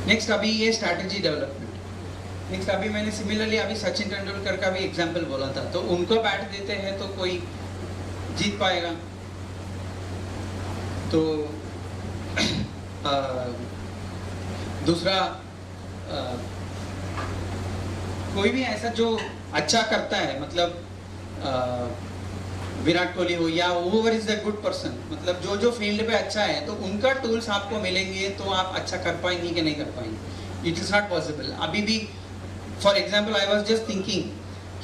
Next अभी ये strategy development. Next अभी मैंने सिमिलरली अभी सचिन तेंदुलकर का भी एग्जांपल बोला था, तो उनको बैट देते हैं तो कोई जीत पाएगा। तो दूसरा कोई भी ऐसा जो अच्छा करता है, मतलब विराट कोहली हो या over is the good person, मतलब जो जो फील्ड पे अच्छा है तो उनका टूल्स आपको मिलेंगे तो आप अच्छा कर पाएंगे कि नहीं कर पाएंगे। It is not possible. अभी भी for example I was just thinking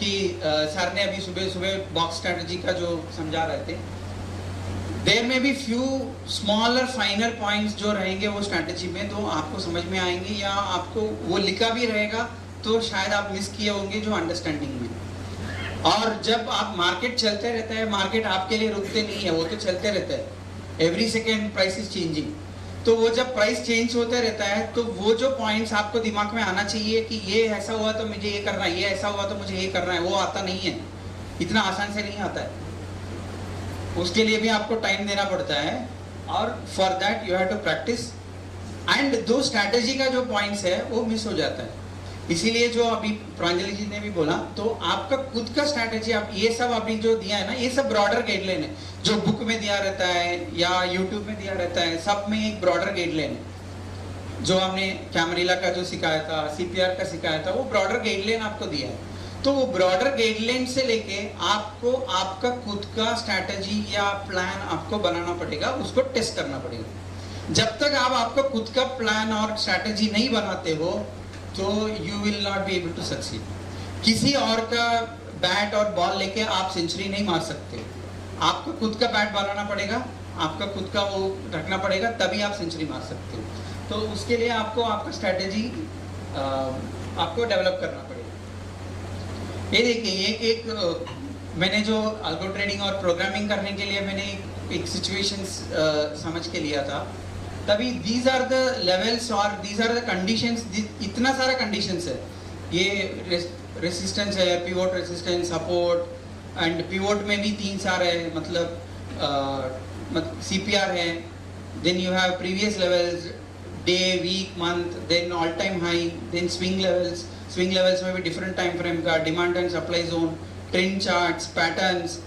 कि सर ने अभी सुबह सुबह बॉक्स स्ट्रैटेजी का जो समझा रहे थे, देयर में भी फ्यू स्मॉलर फाइनर पॉइंट्स जो रहेंगे वो स्ट्रैटेजी में तो आपको समझ में आएंगे, या आपको वो लिखा भी रहेगा तो शायद आप मिस किए होंगे जो अंडरस्टैंडिंग में। और जब आप मार्केट चलते रहता है, मार्केट आपके लिए रुकते नहीं है, वो तो चलते रहता है, every second price is changing. तो वो जब प्राइस चेंज होते रहता है तो वो जो पॉइंट्स आपको दिमाग में आना चाहिए कि ये ऐसा हुआ तो मुझे ये करना है, ये ऐसा हुआ तो मुझे ये करना है, वो आता नहीं है, इतना आसान से नहीं आता है। उसके लिए भी आपको टाइम देना पड़ता है, और for that you have to practice. And दो स्ट्रैटेजी का जो पॉइंट्स है वो मिस हो जाता है। इसीलिए जो अभी प्रांजलि जी ने भी बोला, तो आपका खुद का स्ट्रैटेजी, आप ये सब अभी जो दिया है ना, ये सब ब्रॉडर गाइडलाइन है, जो बुक में दिया रहता है या यूट्यूब में दिया रहता है, सब में एक ब्रॉडर गाइडलाइन है। जो हमने कैमरिला का जो सिखाया था, सीपीआर का सिखाया था, वो ब्रॉडर गाइडलाइन आपको दिया है। तो वो ब्रॉडर गाइडलाइन से लेके आपको आपका खुद का स्ट्रैटेजी या प्लान आपको बनाना पड़ेगा, उसको टेस्ट करना पड़ेगा। जब तक आप आपका खुद का प्लान और स्ट्रैटेजी नहीं बनाते हो तो you will not be able to succeed. किसी और का बैट और बॉल लेके आप सेंचुरी नहीं मार सकते। आपको खुद का बैट बनाना पड़ेगा, आपका खुद का वो रखना पड़ेगा, तभी आप सेंचुरी मार सकते हो। तो उसके लिए आपको आपका स्ट्रैटेजी आपको डेवलप करना पड़ेगा। ये देखिए, एक मैंने जो अल्गो ट्रेडिंग और प्रोग्रामिंग करने के लिए मैंने एक सिचुएशन समझ के लिया था, तभी दीज आर द लेवल्स और दीज आर द कंडीशंस। इतना सारा कंडीशंस है, ये रेसिस्टेंस है, pivot resistance, support, and pivot में भी 3 सारे है, मतलब सीपीआर है, then you have previous levels, day, week, month, then all time high, then swing levels. Swing levels में भी डिफरेंट टाइम फ्रेम का, demand and supply zone, trend charts, patterns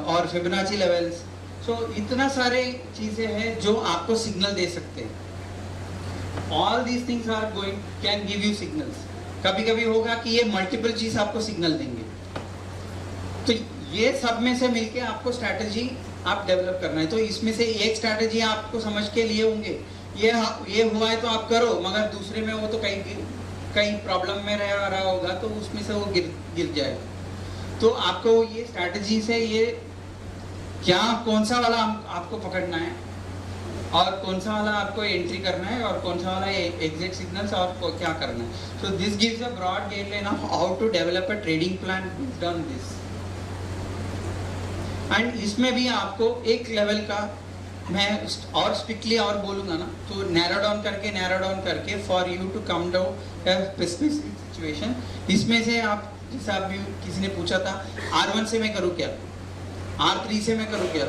और फिबोनाची लेवल्स। सो इतना सारे चीजें हैं जो आपको सिग्नल दे सकते हैं। All these things are going can give you signals. कभी कभी होगा कि ये मल्टीपल चीज आपको सिग्नल देंगे, तो ये सब में से मिलके आपको स्ट्रैटेजी आप डेवलप करना है। तो इसमें से एक स्ट्रैटेजी आपको समझ के लिए होंगे, ये हुआ है तो आप करो, मगर दूसरे में वो तो कहीं प्रॉब्लम में रहा होगा तो उसमें से वो गिर जाएगा। तो आपको ये स्ट्रैटेजी से ये क्या कौन सा वाला आपको पकड़ना है और कौन सा वाला आपको एंट्री करना है और कौन सा वाला एग्जिट सिग्नल्स और क्या करना है। So this gives a broad guideline of how to develop a trading plan based on this. And इसमें भी आपको एक लेवल का मैं और स्ट्रिक्टली और बोलूंगा ना, तो नैरो डाउन करके for you to come down a specific situation. इसमें से आप, जैसे आप किसी ने पूछा था R1 से मैं करूँ क्या, R3 से मैं करूँ क्या,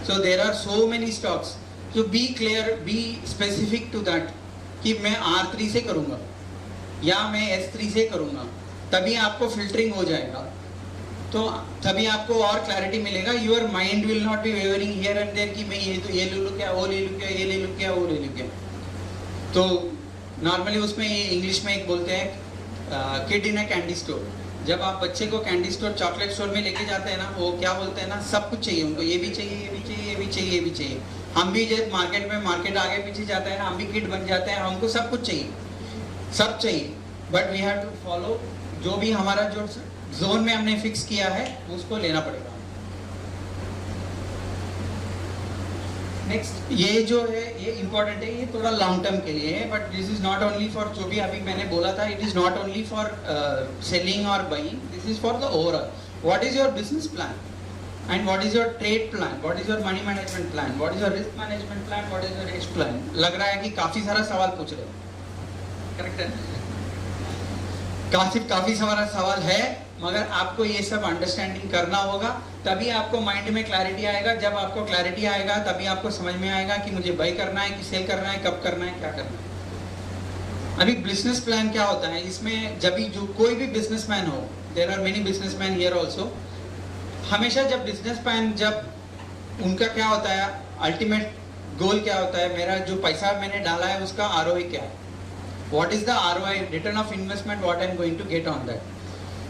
so there are so many stocks. So be clear, be specific to that कि मैं R3 से करूँगा या मैं S3 से करूँगा, तभी आपको फिल्टरिंग हो जाएगा, तो तभी आपको और क्लैरिटी मिलेगा। Your mind will not be wavering here and there कि मैं ये ले लूँ क्या, वो ले लूँ क्या, ये ले लूँ क्या, वो ले लूँ क्या। तो नॉर्मली उसमें इंग्लिश में एक बोलते हैं kid in a candy store. जब आप बच्चे को कैंडी स्टोर, चॉकलेट स्टोर में लेके जाते हैं ना, वो क्या बोलते हैं ना, सब कुछ चाहिए उनको, ये भी चाहिए, ये भी चाहिए, ये भी चाहिए, ये भी चाहिए। हम भी जब मार्केट आगे पीछे जाता है ना, हम भी किड बन जाते हैं, हमको सब कुछ चाहिए, सब चाहिए, but we have to follow जो भी हमारा जो जोन में हमने फिक्स किया है उसको लेना पड़ेगा। नेक्स्ट, ये जो है ये इंपॉर्टेंट है, ये थोड़ा लॉन्ग टर्म के लिए है, but this is not only for, जो भी अभी मैंने बोला था, it is not only for selling और buying, this is for the overall. What is your business plan and what is your trade plan, what is your money management plan, what is your risk management plan, what is your hedge plan. लग रहा है कि काफी सारा सवाल पूछ रहे हो, करेक्ट है? काफी सारा सवाल है, मगर आपको ये सब अंडरस्टैंडिंग करना होगा, तभी आपको माइंड में क्लैरिटी आएगा। जब आपको क्लैरिटी आएगा तभी आपको समझ में आएगा कि मुझे बाय करना है कि सेल करना है, कब करना है, क्या करना है। अभी बिजनेस प्लान क्या होता है इसमें, जब भी जो कोई भी बिजनेसमैन हो, there are many businessman here also, हमेशा जब बिजनेस प्लान, जब उनका क्या होता है, अल्टीमेट गोल क्या होता है, मेरा जो पैसा मैंने डाला है उसका आरओआई क्या है, what is the ROI, return of investment, what I am going to get on that.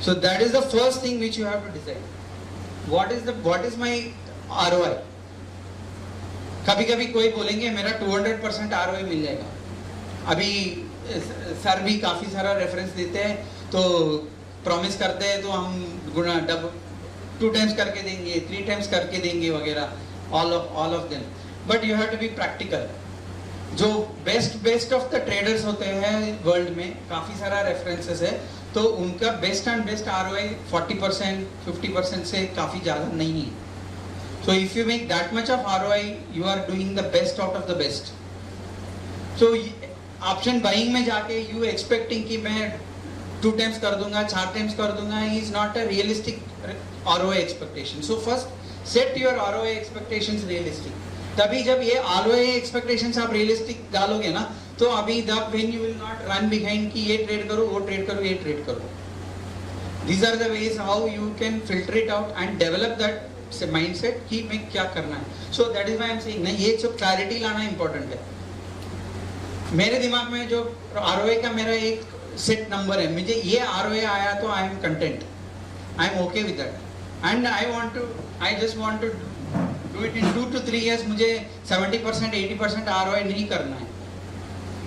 So that is the first thing which you have to decide, what is my ROI. कभी कभी कोई बोलेंगे मेरा 200% ROI मिल जाएगा. अभी sir भी काफी सारा रेफरेंस देते हैं, तो प्रॉमिस करते हैं तो हम गुना 2 टाइम्स करके देंगे, 3 टाइम्स करके देंगे वगैरह, all of them. But you have to be practical. जो बेस्ट ऑफ द ट्रेडर्स होते हैं वर्ल्ड में, काफी सारा रेफरेंसेस है, तो उनका बेस्ट एंड बेस्ट आरओआई 40% 50% से काफी ज्यादा नहीं है. So if you make that much of ROI, you are doing the best out of the best. So option buying में जाके you expecting कि मैं 2 times कर दूंगा, 4 times कर दूंगा, is not a realistic ROI expectation. So first set your ROI expectations realistic. तभी जब ये ROI expectations आप realistic डालोगे ना, तो अभी तब when you will not run behind कि ये ट्रेड करो, वो ट्रेड करो, ये ट्रेड करो. These are the ways how you can filter it out and develop that से माइंडसेट कि मैं क्या करना है. सो that is why I am saying, नहीं, ये जो क्लैरिटी लाना इंपॉर्टेंट है. मेरे दिमाग में जो आरओआई का मेरा एक सेट नंबर है, मुझे ये आरओआई आया तो I am content, I am okay with that, and I just want to do it in 2 to 3 years. मुझे 70% 80% आरओआई नहीं करना है.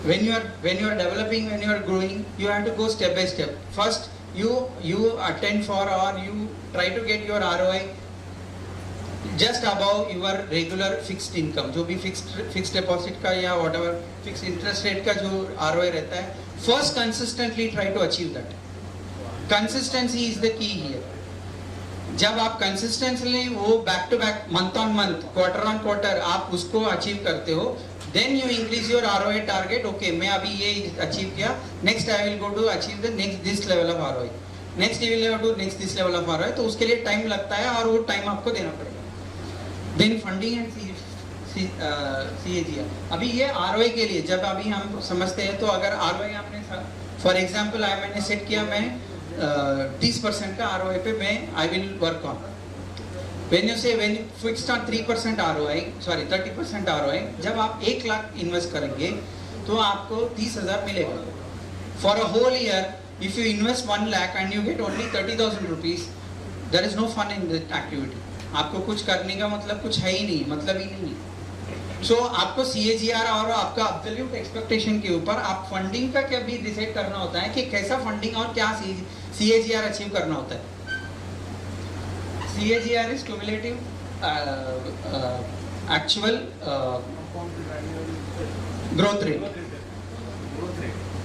when you are developing, when you are growing, you have to go step by step. First you attend for, or you try to get your ROI just above your regular fixed income. जो भी fixed deposit का या whatever fixed interest rate का जो ROI रहता है, first consistently try to achieve that. Consistency is the key here. जब आप कंसिस्टेंटली वो back to back, month on month, quarter on quarter आप उसको अचीव करते हो, then you increase your ROI target. Okay, मैं अभी ये अचीव किया, next I will go to achieve the next this level of ROI, next you will go to next this level of ROI. तो उसके लिए time लगता है और वो टाइम आपको देना पड़ेगा. Then funding and CAGR. अभी ये आरओआई के लिए जब अभी हम समझते हैं, तो अगर आरओआई आपने फॉर एग्जांपल मैंने सेट किया, मैं 30% का आरओआई पे मैं I will work on. when you fixed on 3% ROI, sorry 30% ROI, जब आप 1 लाख इन्वेस्ट करेंगे तो आपको 30,000 मिलेगा. For a whole year if you invest 1 lakh and you get only 30,000 rupees, there is no fun in that activity. आपको कुछ करने का मतलब कुछ है ही नहीं, मतलब ही नहीं है. सो आपको CAGR और आपका एब्सोल्यूट एक्सपेक्टेशन के ऊपर आप फंडिंग का क्या भी डिसाइड करना होता है कि कैसा फंडिंग और क्या CAGR अचीव करना होता है. CAGR is cumulative actual growth rate,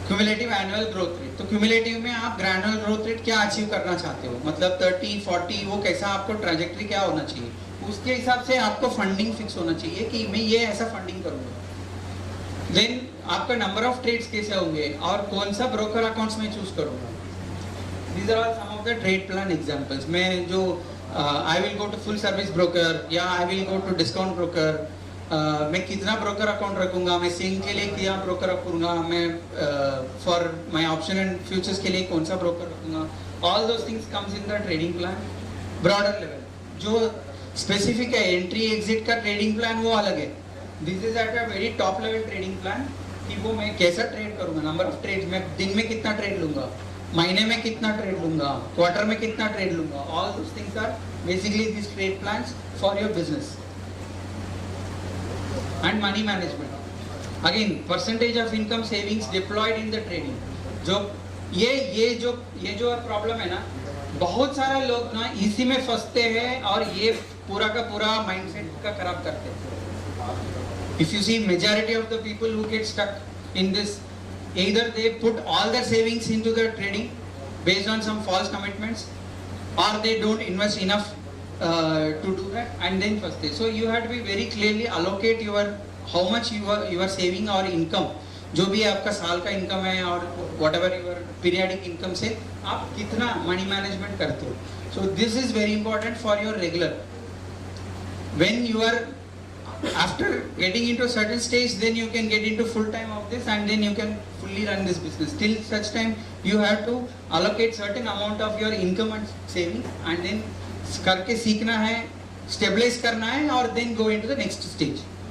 cumulative annual growth rate. तो cumulative में आप granular growth rate क्या अचीव करना चाहते हो, मतलब 30, 40, वो कैसा आपको ट्रैजेक्टरी क्या होना चाहिए, उसके हिसाब से आपको फंडिंग फिक्स होना चाहिए कि मैं ये ऐसा फंडिंग करूंगा. देन आपका नंबर ऑफ ट्रेड्स कैसे होंगे और कौन सा ब्रोकर अकाउंट्स में चूज करूंगा. These are all some of the trade plan examples. मैं जो I will go to full service broker या I will go to discount broker, मैं कितना ब्रोकर अकाउंट रखूंगा, मैं सिंग के लिए क्या ब्रोकर रखूंगा, मैं for my option and futures के लिए कौन सा ब्रोकर रखूंगा. All those things comes in the trading plan. Broader level जो स्पेसिफिक है, एंट्री एग्जिट का ट्रेडिंग प्लान वो अलग है. This is at a very top level trading plan कि वो मैं कैसा ट्रेड करूंगा, नंबर ऑफ ट्रेड, मैं दिन में कितना ट्रेड लूंगा, महीने में कितना ट्रेड लूंगा, क्वार्टर में कितना ट्रेड लूंगा. All those things are basically this trade plans for your business. And money management again, percentage of income savings deployed in the trading. जो ये जो प्रॉब्लम है ना, बहुत सारे लोग ना इसी में फंसते हैं और ये पूरा का पूरा माइंडसेट का खराब करते हैं. If you see majority of the people who get stuck in this, either they put all their savings into the trading based on some false commitments, or they don't invest enough to do that and then first day. So you have to be very clearly allocate your how much you are saving or income, जो भी आपका साल का income है और whatever your periodic income से आप कितना मनी मैनेजमेंट करते हो. So this is very important for your regular. When you are after getting into a certain stage, then you can get into full time of this, and then you can fully run this business. Till such time, you have to allocate certain amount of your income and saving, and then करके सीखना है, stabilize करना है, और then go into the next stage.